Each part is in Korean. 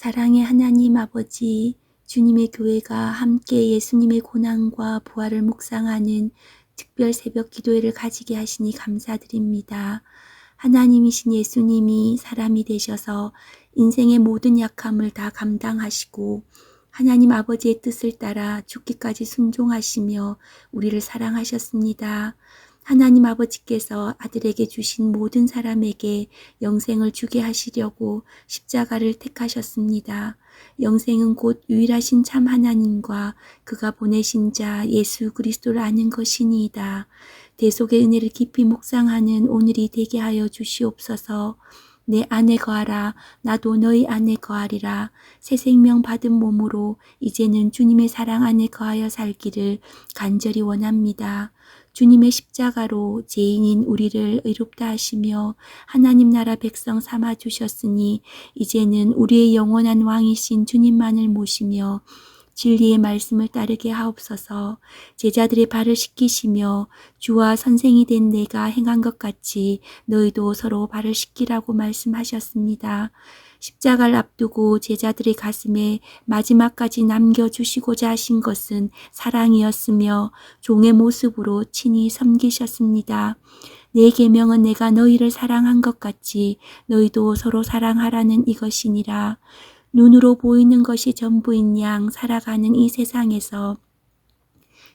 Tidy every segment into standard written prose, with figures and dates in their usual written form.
사랑의 하나님 아버지, 주님의 교회가 함께 예수님의 고난과 부활을 묵상하는 특별 새벽 기도회를 가지게 하시니 감사드립니다. 하나님이신 예수님이 사람이 되셔서 인생의 모든 약함을 다 감당하시고 하나님 아버지의 뜻을 따라 죽기까지 순종하시며 우리를 사랑하셨습니다. 하나님 아버지께서 아들에게 주신 모든 사람에게 영생을 주게 하시려고 십자가를 택하셨습니다. 영생은 곧 유일하신 참 하나님과 그가 보내신 자 예수 그리스도를 아는 것이니이다. 대속의 은혜를 깊이 묵상하는 오늘이 되게 하여 주시옵소서. 내 안에 거하라. 나도 너희 안에 거하리라. 새 생명 받은 몸으로 이제는 주님의 사랑 안에 거하여 살기를 간절히 원합니다. 주님의 십자가로 죄인인 우리를 의롭다 하시며 하나님 나라 백성 삼아 주셨으니 이제는 우리의 영원한 왕이신 주님만을 모시며 진리의 말씀을 따르게 하옵소서. 제자들의 발을 씻기시며 주와 선생이 된 내가 행한 것 같이 너희도 서로 발을 씻기라고 말씀하셨습니다. 십자가를 앞두고 제자들의 가슴에 마지막까지 남겨주시고자 하신 것은 사랑이었으며 종의 모습으로 친히 섬기셨습니다. 내 계명은 내가 너희를 사랑한 것 같이 너희도 서로 사랑하라는 이것이니라. 눈으로 보이는 것이 전부인 양 살아가는 이 세상에서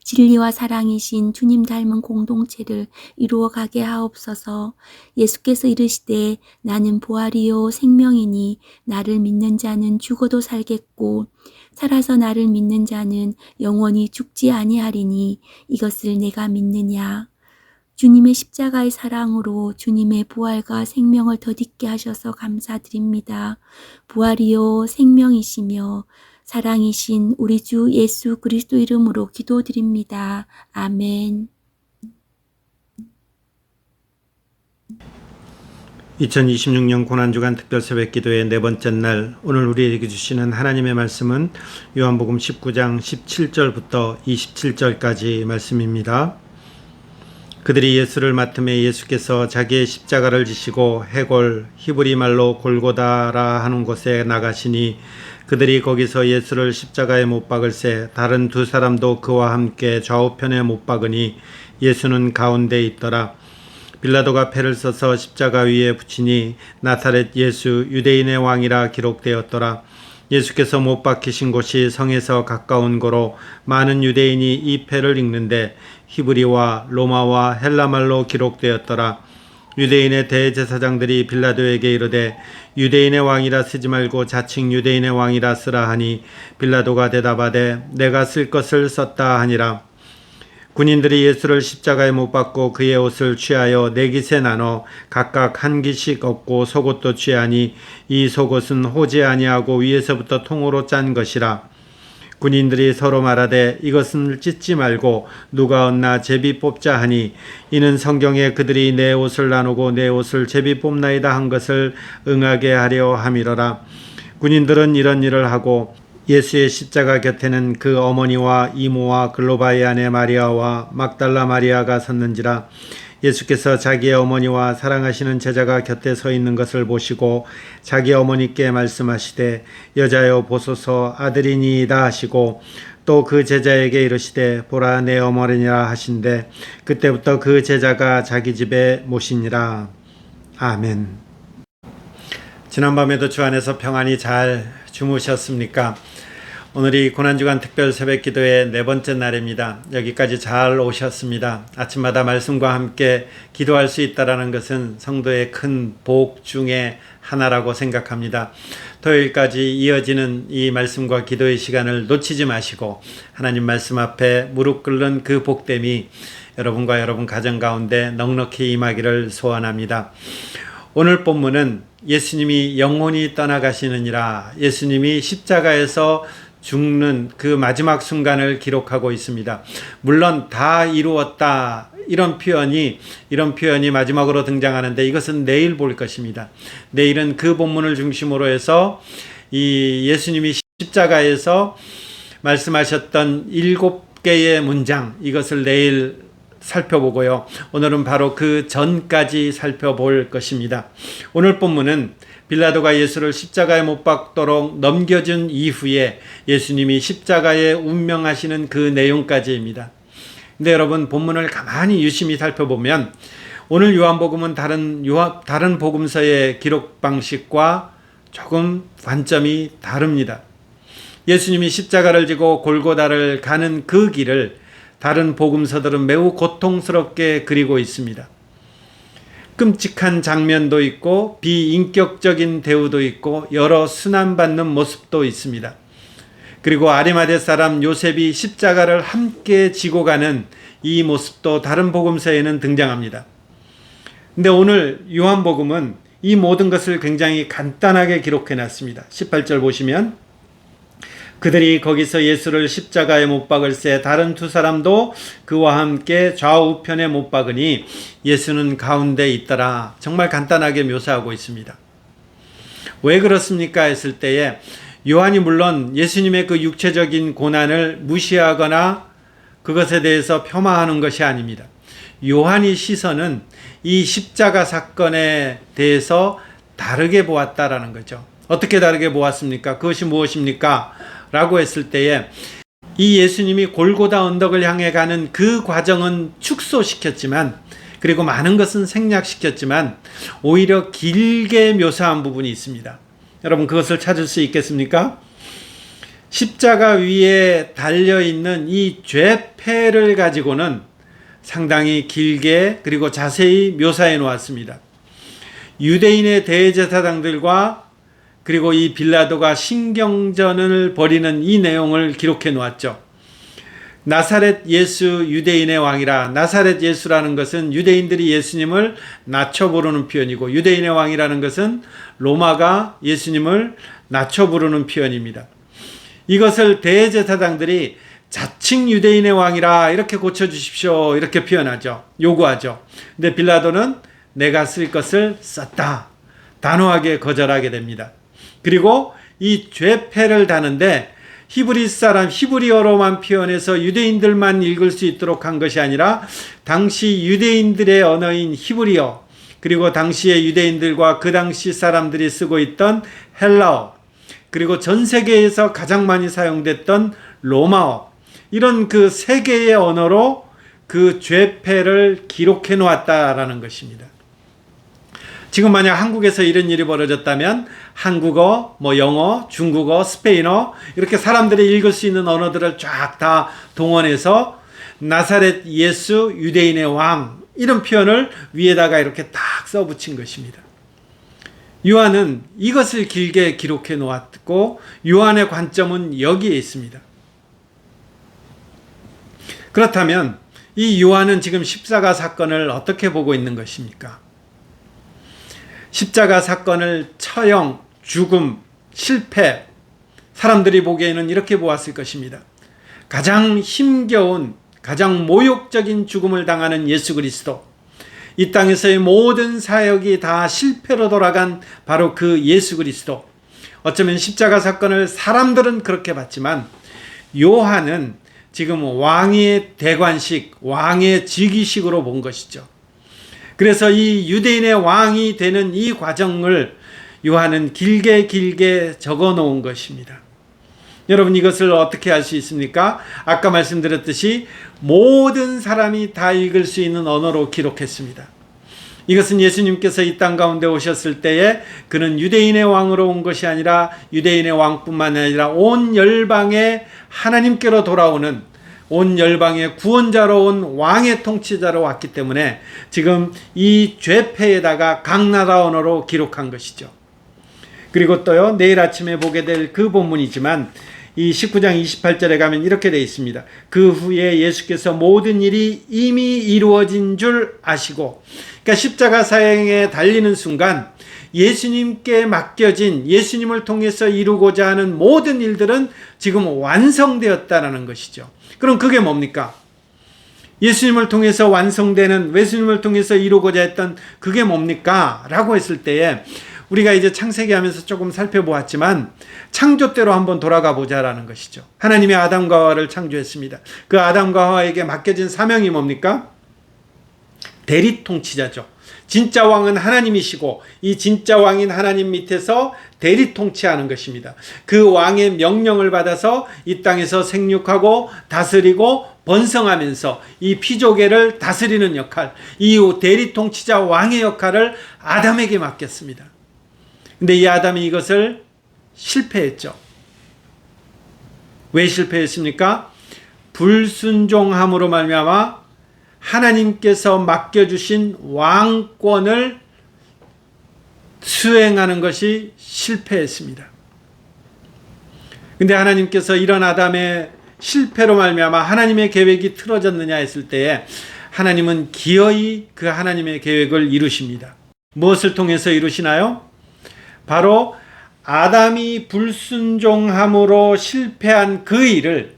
진리와 사랑이신 주님 닮은 공동체를 이루어가게 하옵소서. 예수께서 이르시되 나는 부활이요 생명이니 나를 믿는 자는 죽어도 살겠고 살아서 나를 믿는 자는 영원히 죽지 아니하리니 이것을 내가 믿느냐. 주님의 십자가의 사랑으로 주님의 부활과 생명을 덧있게 하셔서 감사드립니다. 부활이요 생명이시며 사랑이신 우리 주 예수 그리스도 이름으로 기도드립니다. 아멘. 2026년 고난주간 특별 새벽 기도의 네 번째 날, 오늘 우리에게 주시는 하나님의 말씀은 요한복음 19장 17절부터 27절까지 말씀입니다. 그들이 예수를 맡음에 예수께서 자기의 십자가를 지시고 해골 히브리 말로 골고다라 하는 곳에 나가시니 그들이 거기서 예수를 십자가에 못 박을새 다른 두 사람도 그와 함께 좌우편에 못 박으니 예수는 가운데 있더라. 빌라도가 패를 써서 십자가 위에 붙이니 나사렛 예수 유대인의 왕이라 기록되었더라. 예수께서 못 박히신 곳이 성에서 가까운 고로 많은 유대인이 이 패를 읽는데 히브리와 로마와 헬라말로 기록되었더라. 유대인의 대제사장들이 빌라도에게 이르되 유대인의 왕이라 쓰지 말고 자칭 유대인의 왕이라 쓰라 하니 빌라도가 대답하되 내가 쓸 것을 썼다 하니라. 군인들이 예수를 십자가에 못 박고 그의 옷을 취하여 네 깃에 나눠 각각 한 깃씩 얻고 속옷도 취하니 이 속옷은 호지 아니하고 위에서부터 통으로 짠 것이라. 군인들이 서로 말하되 이것은 찢지 말고 누가 얻나 제비 뽑자 하니 이는 성경에 그들이 내 옷을 나누고 내 옷을 제비 뽑나이다 한 것을 응하게 하려 함이로라. 군인들은 이런 일을 하고 예수의 십자가 곁에는 그 어머니와 이모와 글로바의 아내 마리아와 막달라 마리아가 섰는지라. 예수께서 자기의 어머니와 사랑하시는 제자가 곁에 서 있는 것을 보시고 자기 어머니께 말씀하시되 여자여 보소서 아들이니이다 하시고 또 그 제자에게 이르시되 보라 내 어머니라 하신대 그때부터 그 제자가 자기 집에 모시니라. 아멘. 지난밤에도 주 안에서 평안히 잘 주무셨습니까? 오늘이 고난주간 특별 새벽기도의 네 번째 날입니다. 여기까지 잘 오셨습니다. 아침마다 말씀과 함께 기도할 수 있다는 것은 성도의 큰 복 중에 하나라고 생각합니다. 토요일까지 이어지는 이 말씀과 기도의 시간을 놓치지 마시고 하나님 말씀 앞에 무릎 꿇는 그 복됨이 여러분과 여러분 가정 가운데 넉넉히 임하기를 소원합니다. 오늘 본문은 예수님이 영원히 떠나가시느니라, 예수님이 십자가에서 죽는 그 마지막 순간을 기록하고 있습니다. 물론 다 이루었다 이런 표현이 마지막으로 등장하는데 이것은 내일 볼 것입니다. 내일은 그 본문을 중심으로 해서 이 예수님이 십자가에서 말씀하셨던 7개의 문장, 이것을 내일 살펴보고요. 오늘은 바로 그 전까지 살펴볼 것입니다. 오늘 본문은 빌라도가 예수를 십자가에 못 박도록 넘겨준 이후에 예수님이 십자가에 운명하시는 그 내용까지입니다. 근데 여러분, 본문을 가만히 유심히 살펴보면 오늘 요한복음은 다른 복음서의 기록 방식과 조금 관점이 다릅니다. 예수님이 십자가를 지고 골고다를 가는 그 길을 다른 복음서들은 매우 고통스럽게 그리고 있습니다. 끔찍한 장면도 있고 비인격적인 대우도 있고 여러 순환받는 모습도 있습니다. 그리고 아리마대 사람 요셉이 십자가를 함께 지고 가는 이 모습도 다른 복음서에는 등장합니다. 근데 오늘 요한복음은 이 모든 것을 굉장히 간단하게 기록해 놨습니다. 18절 보시면 그들이 거기서 예수를 십자가에 못 박을새 다른 두 사람도 그와 함께 좌우편에 못 박으니 예수는 가운데 있더라. 정말 간단하게 묘사하고 있습니다. 왜 그렇습니까? 했을 때에 요한이 물론 예수님의 그 육체적인 고난을 무시하거나 그것에 대해서 폄하하는 것이 아닙니다. 요한의 시선은 이 십자가 사건에 대해서 다르게 보았다라는 거죠. 어떻게 다르게 보았습니까? 그것이 무엇입니까? 라고 했을 때에 이 예수님이 골고다 언덕을 향해 가는 그 과정은 축소시켰지만, 그리고 많은 것은 생략시켰지만 오히려 길게 묘사한 부분이 있습니다. 여러분, 그것을 찾을 수 있겠습니까? 십자가 위에 달려있는 이 죄패를 가지고는 상당히 길게 그리고 자세히 묘사해 놓았습니다. 유대인의 대제사장들과 그리고 이 빌라도가 신경전을 벌이는 이 내용을 기록해 놓았죠. 나사렛 예수 유대인의 왕이라. 나사렛 예수라는 것은 유대인들이 예수님을 낮춰 부르는 표현이고, 유대인의 왕이라는 것은 로마가 예수님을 낮춰 부르는 표현입니다. 이것을 대제사장들이 자칭 유대인의 왕이라 이렇게 고쳐주십시오 이렇게 표현하죠. 요구하죠. 근데 빌라도는 내가 쓸 것을 썼다, 단호하게 거절하게 됩니다. 그리고 이 죄패를 다는데 히브리어로만 표현해서 유대인들만 읽을 수 있도록 한 것이 아니라 당시 유대인들의 언어인 히브리어, 그리고 당시의 유대인들과 그 당시 사람들이 쓰고 있던 헬라어, 그리고 전 세계에서 가장 많이 사용됐던 로마어, 이런 그 세 개의 언어로 그 죄패를 기록해 놓았다라는 것입니다. 지금 만약 한국에서 이런 일이 벌어졌다면 한국어, 영어, 중국어, 스페인어 이렇게 사람들이 읽을 수 있는 언어들을 쫙 다 동원해서 나사렛 예수 유대인의 왕 이런 표현을 위에다가 이렇게 딱 써붙인 것입니다. 요한은 이것을 길게 기록해 놓았고 요한의 관점은 여기에 있습니다. 그렇다면 이 요한은 지금 십자가 사건을 어떻게 보고 있는 것입니까? 십자가 사건을 처형, 죽음, 실패, 사람들이 보기에는 이렇게 보았을 것입니다. 가장 힘겨운, 가장 모욕적인 죽음을 당하는 예수 그리스도, 이 땅에서의 모든 사역이 다 실패로 돌아간 바로 그 예수 그리스도. 어쩌면 십자가 사건을 사람들은 그렇게 봤지만 요한은 지금 왕의 대관식, 왕의 즉위식으로 본 것이죠. 그래서 이 유대인의 왕이 되는 이 과정을 요한은 길게 적어 놓은 것입니다. 여러분 이것을 어떻게 알 수 있습니까? 아까 말씀드렸듯이 모든 사람이 다 읽을 수 있는 언어로 기록했습니다. 이것은 예수님께서 이 땅 가운데 오셨을 때에 그는 유대인의 왕으로 온 것이 아니라 유대인의 왕뿐만 아니라 온 열방의 하나님께로 돌아오는 온 열방의 구원자로 온 왕의 통치자로 왔기 때문에 지금 이 죄패에다가 각 나라 언어로 기록한 것이죠. 그리고 또요, 내일 아침에 보게 될 그 본문이지만 이 19장 28절에 가면 이렇게 되어 있습니다. 그 후에 예수께서 모든 일이 이미 이루어진 줄 아시고, 그러니까 십자가 사형에 달리는 순간 예수님께 맡겨진, 예수님을 통해서 이루고자 하는 모든 일들은 지금 완성되었다는 것이죠. 그럼 그게 뭡니까? 예수님을 통해서 완성되는, 예수님을 통해서 이루고자 했던 그게 뭡니까? 라고 했을 때에 우리가 이제 창세기 하면서 조금 살펴보았지만 창조 때로 한번 돌아가 보자라는 것이죠. 하나님이 아담과 하와를 창조했습니다. 그 아담과 하와에게 맡겨진 사명이 뭡니까? 대리 통치자죠. 진짜 왕은 하나님이시고 이 진짜 왕인 하나님 밑에서 대리 통치하는 것입니다. 그 왕의 명령을 받아서 이 땅에서 생육하고 다스리고 번성하면서 이 피조계를 다스리는 역할, 이 대리 통치자 왕의 역할을 아담에게 맡겼습니다. 근데 이 아담이 이것을 실패했죠. 왜 실패했습니까? 불순종함으로 말미암아 하나님께서 맡겨주신 왕권을 수행하는 것이 실패했습니다. 근데 하나님께서 이런 아담의 실패로 말미암아 하나님의 계획이 틀어졌느냐 했을 때에 하나님은 기어이 그 하나님의 계획을 이루십니다. 무엇을 통해서 이루시나요? 바로 아담이 불순종함으로 실패한 그 일을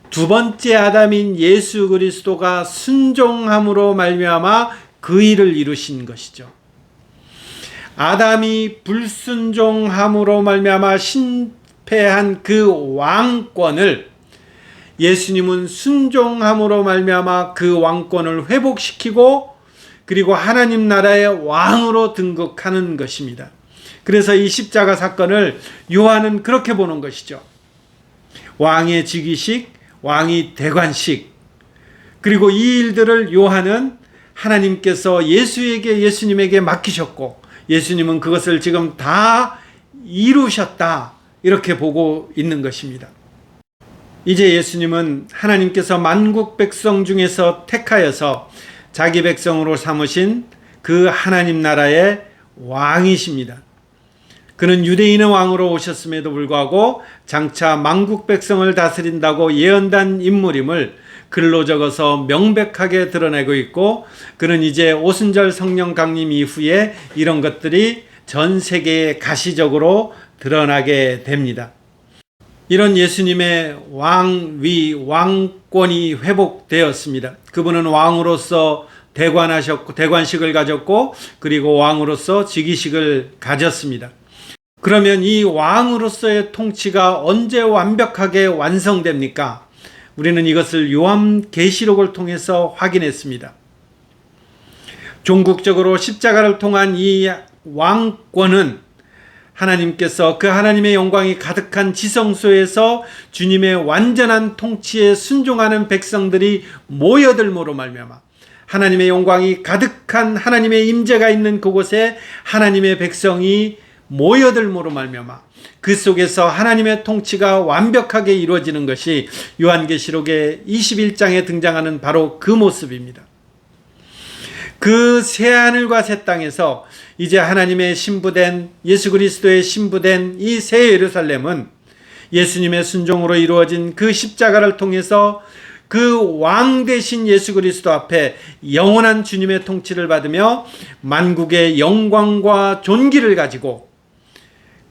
두 번째 아담인 예수 그리스도가 순종함으로 말미암아 그 일을 이루신 것이죠. 아담이 불순종함으로 말미암아 실패한 그 왕권을 예수님은 순종함으로 말미암아 그 왕권을 회복시키고 그리고 하나님 나라의 왕으로 등극하는 것입니다. 그래서 이 십자가 사건을 요한은 그렇게 보는 것이죠. 왕의 즉위식, 왕이 대관식, 그리고 이 일들을 요한은 하나님께서 예수님에게 맡기셨고 예수님은 그것을 지금 다 이루셨다, 이렇게 보고 있는 것입니다. 이제 예수님은 하나님께서 만국 백성 중에서 택하여서 자기 백성으로 삼으신 그 하나님 나라의 왕이십니다. 그는 유대인의 왕으로 오셨음에도 불구하고 장차 만국 백성을 다스린다고 예언된 인물임을 글로 적어서 명백하게 드러내고 있고, 그는 이제 오순절 성령 강림 이후에 이런 것들이 전 세계에 가시적으로 드러나게 됩니다. 이런 예수님의 왕위, 왕권이 회복되었습니다. 그분은 왕으로서 대관하셨고, 대관식을 가졌고, 그리고 왕으로서 즉위식을 가졌습니다. 그러면 이 왕으로서의 통치가 언제 완벽하게 완성됩니까? 우리는 이것을 요한계시록을 통해서 확인했습니다. 종국적으로 십자가를 통한 이 왕권은 하나님께서 그 하나님의 영광이 가득한 지성소에서 주님의 완전한 통치에 순종하는 백성들이 모여들므로 말미암아 하나님의 영광이 가득한 하나님의 임재가 있는 그곳에 하나님의 백성이 모여들므로 말미암아 그 속에서 하나님의 통치가 완벽하게 이루어지는 것이 요한계시록의 21장에 등장하는 바로 그 모습입니다. 그 새하늘과 새 땅에서 이제 하나님의 신부된 예수 그리스도의 신부된 이 새 예루살렘은 예수님의 순종으로 이루어진 그 십자가를 통해서 그 왕 대신 예수 그리스도 앞에 영원한 주님의 통치를 받으며 만국의 영광과 존귀를 가지고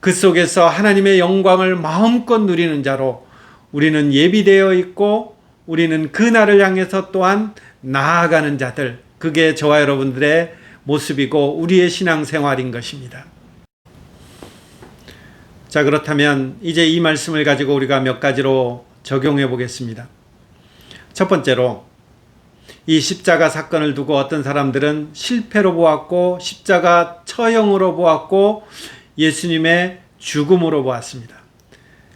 그 속에서 하나님의 영광을 마음껏 누리는 자로 우리는 예비되어 있고 우리는 그 날을 향해서 또한 나아가는 자들, 그게 저와 여러분들의 모습이고 우리의 신앙생활인 것입니다. 자, 그렇다면 이제 이 말씀을 가지고 우리가 몇 가지로 적용해 보겠습니다. 첫 번째로 이 십자가 사건을 두고 어떤 사람들은 실패로 보았고 십자가 처형으로 보았고 예수님의 죽음으로 보았습니다.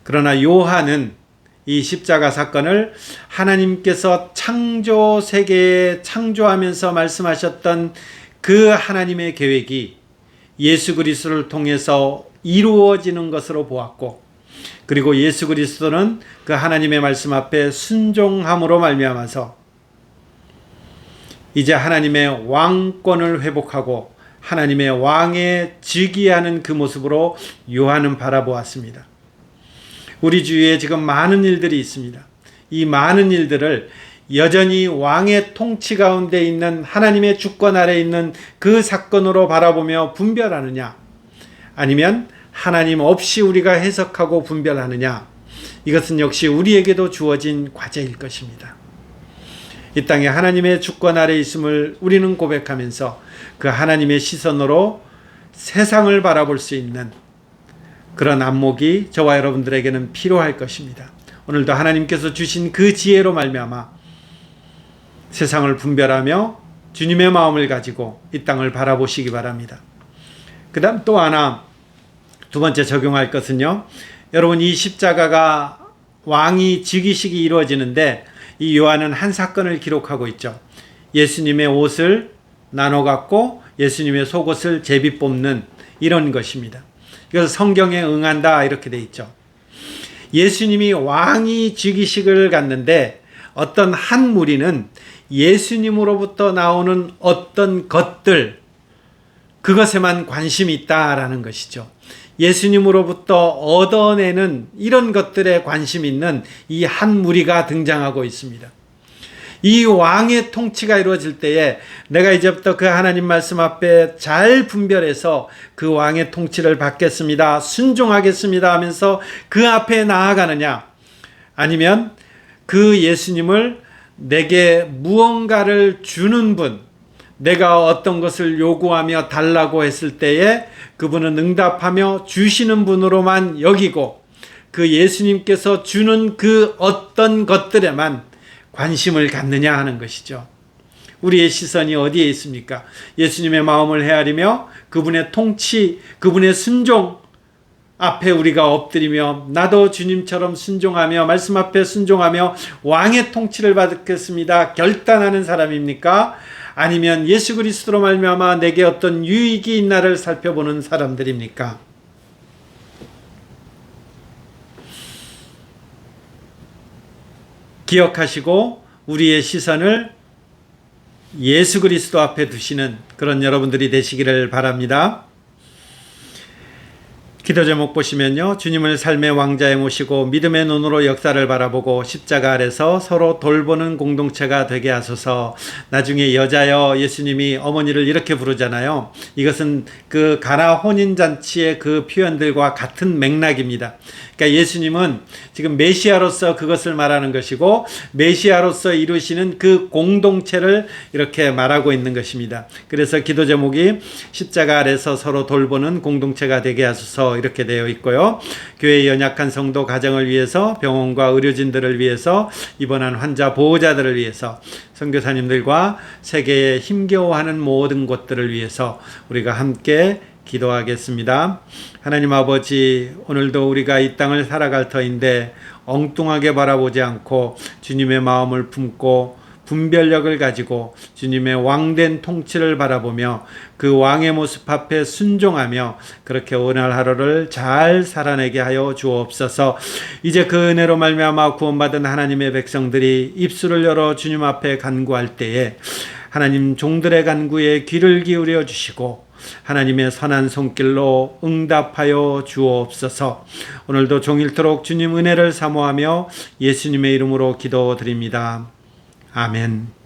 그러나 요한은 이 십자가 사건을 하나님께서 창조 세계에 창조하면서 말씀하셨던 그 하나님의 계획이 예수 그리스도를 통해서 이루어지는 것으로 보았고, 그리고 예수 그리스도는 그 하나님의 말씀 앞에 순종함으로 말미암아서 이제 하나님의 왕권을 회복하고 하나님의 왕에 즉위하는 그 모습으로 요한은 바라보았습니다. 우리 주위에 지금 많은 일들이 있습니다. 이 많은 일들을 여전히 왕의 통치 가운데 있는 하나님의 주권 아래 있는 그 사건으로 바라보며 분별하느냐, 아니면 하나님 없이 우리가 해석하고 분별하느냐, 이것은 역시 우리에게도 주어진 과제일 것입니다. 이 땅에 하나님의 주권 아래 있음을 우리는 고백하면서 그 하나님의 시선으로 세상을 바라볼 수 있는 그런 안목이 저와 여러분들에게는 필요할 것입니다. 오늘도 하나님께서 주신 그 지혜로 말미암아 세상을 분별하며 주님의 마음을 가지고 이 땅을 바라보시기 바랍니다. 그 다음 또 하나, 두 번째 적용할 것은요, 여러분, 이 십자가가 왕이 즉위식이 이루어지는데 이 요한은 한 사건을 기록하고 있죠. 예수님의 옷을 나눠 갖고 예수님의 속옷을 제비 뽑는 이런 것입니다. 그래서 성경에 응한다 이렇게 돼 있죠. 예수님이 왕이 즉위식을 갖는데 어떤 한 무리는 예수님으로부터 나오는 어떤 것들, 그것에만 관심이 있다라는 것이죠. 예수님으로부터 얻어내는 이런 것들에 관심 있는 이 한 무리가 등장하고 있습니다. 이 왕의 통치가 이루어질 때에 내가 이제부터 그 하나님 말씀 앞에 잘 분별해서 그 왕의 통치를 받겠습니다, 순종하겠습니다 하면서 그 앞에 나아가느냐, 아니면 그 예수님을 내게 무언가를 주는 분, 내가 어떤 것을 요구하며 달라고 했을 때에 그분은 응답하며 주시는 분으로만 여기고 그 예수님께서 주는 그 어떤 것들에만 관심을 갖느냐 하는 것이죠. 우리의 시선이 어디에 있습니까? 예수님의 마음을 헤아리며 그분의 통치, 그분의 순종 앞에 우리가 엎드리며 나도 주님처럼 순종하며 말씀 앞에 순종하며 왕의 통치를 받겠습니다 결단하는 사람입니까? 아니면 예수 그리스도로 말미암아 내게 어떤 유익이 있나를 살펴보는 사람들입니까? 기억하시고 우리의 시선을 예수 그리스도 앞에 두시는 그런 여러분들이 되시기를 바랍니다. 기도 제목 보시면요, 주님을 삶의 왕자에 모시고 믿음의 눈으로 역사를 바라보고 십자가 아래서 서로 돌보는 공동체가 되게 하소서. 나중에 여자여 예수님이 어머니를 이렇게 부르잖아요. 이것은 그 가나 혼인잔치의 그 표현들과 같은 맥락입니다. 그러니까 예수님은 지금 메시아로서 그것을 말하는 것이고 메시아로서 이루시는 그 공동체를 이렇게 말하고 있는 것입니다. 그래서 기도 제목이 십자가 아래서 서로 돌보는 공동체가 되게 하소서 이렇게 되어 있고요. 교회의 연약한 성도 가정을 위해서, 병원과 의료진들을 위해서, 입원한 환자 보호자들을 위해서, 선교사님들과 세계에 힘겨워하는 모든 곳들을 위해서 우리가 함께 기도하겠습니다. 하나님 아버지, 오늘도 우리가 이 땅을 살아갈 터인데 엉뚱하게 바라보지 않고 주님의 마음을 품고 분별력을 가지고 주님의 왕된 통치를 바라보며 그 왕의 모습 앞에 순종하며 그렇게 오늘 하루를 잘 살아내게 하여 주옵소서. 이제 그 은혜로 말미암아 구원받은 하나님의 백성들이 입술을 열어 주님 앞에 간구할 때에 하나님 종들의 간구에 귀를 기울여 주시고 하나님의 선한 손길로 응답하여 주옵소서. 오늘도 종일토록 주님 은혜를 사모하며 예수님의 이름으로 기도드립니다. 아멘.